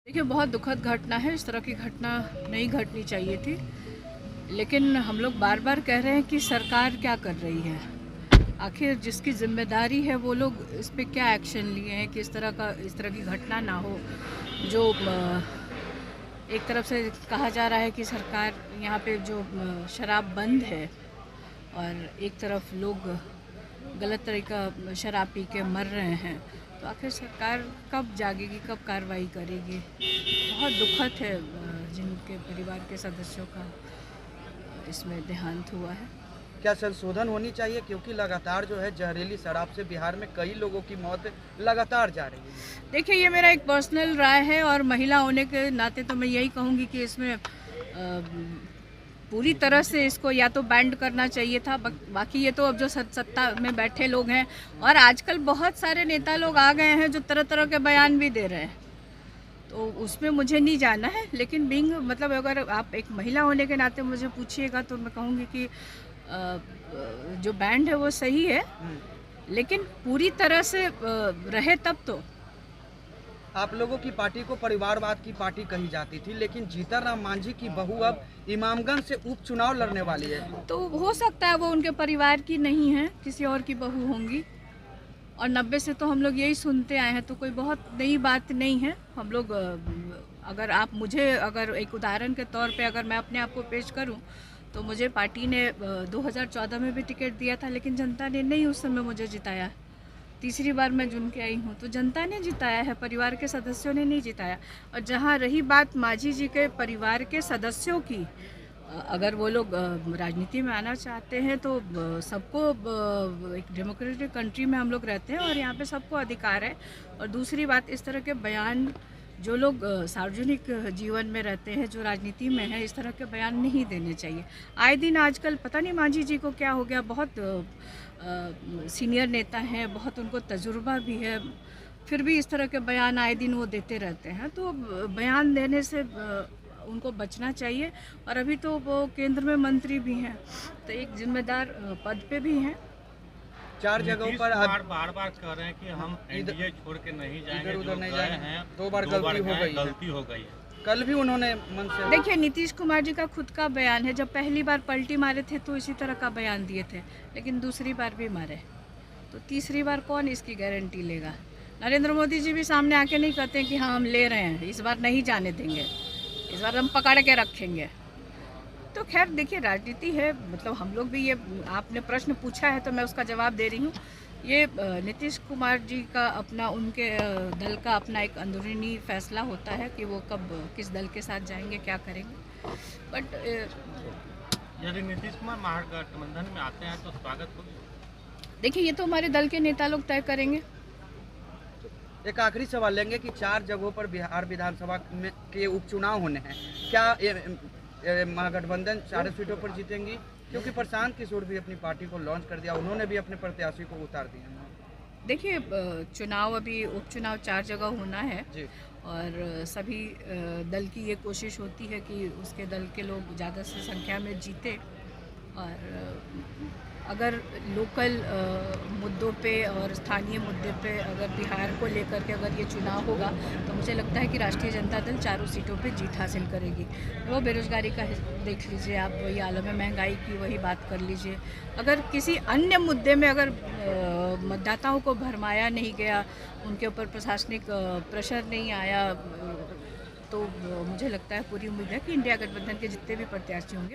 देखिए, बहुत दुखद घटना है। इस तरह की घटना नहीं घटनी चाहिए थी, लेकिन हम लोग बार बार कह रहे हैं कि सरकार क्या कर रही है। आखिर जिसकी जिम्मेदारी है वो लोग इस पे क्या एक्शन लिए हैं कि इस तरह की घटना ना हो। जो एक तरफ से कहा जा रहा है कि सरकार यहाँ पे जो शराब बंद है, और एक तरफ लोग गलत तरीका शराब पी के मर रहे हैं, तो आखिर सरकार कब जागेगी, कब कार्रवाई करेगी। बहुत दुखद है जिनके परिवार के सदस्यों का इसमें देहांत हुआ है। क्या संशोधन होनी चाहिए, क्योंकि लगातार जो है जहरीली शराब से बिहार में कई लोगों की मौत लगातार जा रही है। देखिए, ये मेरा एक पर्सनल राय है, और महिला होने के नाते तो मैं यही कहूँगी कि इसमें पूरी तरह से इसको या तो बैंड करना चाहिए था। बाकी ये तो अब जो सत्ता में बैठे लोग हैं, और आजकल बहुत सारे नेता लोग आ गए हैं जो तरह तरह के बयान भी दे रहे हैं, तो उसमें मुझे नहीं जाना है। लेकिन मतलब अगर आप एक महिला होने के नाते मुझे पूछिएगा तो मैं कहूँगी कि जो बैंड है वो सही है, लेकिन पूरी तरह से रहे तब तो। आप लोगों की पार्टी को परिवारवाद की पार्टी कही जाती थी, लेकिन जीतन राम मांझी की बहू अब इमामगंज से उपचुनाव लड़ने वाली है। तो हो सकता है वो उनके परिवार की नहीं है, किसी और की बहू होंगी। और 90 से तो हम लोग यही सुनते आए हैं, तो कोई बहुत नई बात नहीं है। हम लोग अगर आप मुझे अगर एक उदाहरण के तौर पे अगर मैं अपने आप को पेश करूं, तो मुझे पार्टी ने 2014 में भी टिकट दिया था, लेकिन जनता ने नहीं उस समय मुझे जिताया। तीसरी बार मैं चुन के आई हूँ, तो जनता ने जिताया है, परिवार के सदस्यों ने नहीं जिताया। और जहाँ रही बात मांझी जी के परिवार के सदस्यों की, अगर वो लोग राजनीति में आना चाहते हैं तो सबको, एक डेमोक्रेटिक कंट्री में हम लोग रहते हैं और यहाँ पे सबको अधिकार है। और दूसरी बात, इस तरह के बयान जो लोग सार्वजनिक जीवन में रहते हैं, जो राजनीति में है, इस तरह के बयान नहीं देने चाहिए। आए दिन आजकल पता नहीं मांझी जी को क्या हो गया, बहुत सीनियर नेता हैं, बहुत उनको तजुर्बा भी है, फिर भी इस तरह के बयान आए दिन वो देते रहते हैं। तो बयान देने से उनको बचना चाहिए। और अभी तो वो केंद्र में मंत्री भी हैं, तो एक जिम्मेदार पद पे भी हैं। 4 जगहों पर बार बार कह रहे हैं कि हम एनडीए छोड़ के नहीं जाएंगे, इधर उधर नहीं गए जाएंगे। हैं 2 बार गलती हो गई है। कल भी उन्होंने मन से देखिए, नीतीश कुमार जी का खुद का बयान है, जब पहली बार पलटी मारे थे तो इसी तरह का बयान दिए थे, लेकिन दूसरी बार भी मारे, तो तीसरी बार कौन इसकी गारंटी लेगा। नरेंद्र मोदी जी भी सामने आके नहीं कहते कि हाँ हम ले रहे हैं, इस बार नहीं जाने देंगे, इस बार हम पकड़ के रखेंगे। तो खैर देखिए, राजनीति है, मतलब हम लोग भी, ये आपने प्रश्न पूछा है तो मैं उसका जवाब दे रही हूँ। ये नीतीश कुमार जी का अपना, उनके दल का अपना एक अंदरूनी फैसला होता है कि वो कब किस दल के साथ जाएंगे, क्या करेंगे। बट यदि नीतीश कुमार महागठबंधन में आते हैं तो स्वागत होगा। देखिए, ये तो हमारे दल के नेता लोग तय करेंगे। एक आखिरी सवाल लेंगे कि 4 जगहों पर बिहार विधानसभा में के उपचुनाव होने हैं, क्या महागठबंधन 4 सीटों पर जीतेंगी? क्योंकि प्रशांत किशोर भी अपनी पार्टी को लॉन्च कर दिया, उन्होंने भी अपने प्रत्याशी को उतार दिया। देखिए, चुनाव, अभी उपचुनाव 4 जगह होना है जी। और सभी दल की ये कोशिश होती है कि उसके दल के लोग ज़्यादा से संख्या में जीते। और अगर लोकल मुद्दों पे और स्थानीय मुद्दे पे अगर बिहार को लेकर के अगर ये चुनाव होगा, तो मुझे लगता है कि राष्ट्रीय जनता दल 4 सीटों पे जीत हासिल करेगी। वो बेरोजगारी का देख लीजिए आप, वही आलम है, महंगाई की वही बात कर लीजिए। अगर किसी अन्य मुद्दे में अगर मतदाताओं को भरमाया नहीं गया, उनके ऊपर प्रशासनिक प्रेशर नहीं आया, तो मुझे लगता है, पूरी उम्मीद है कि इंडिया गठबंधन के जितने भी प्रत्याशी होंगे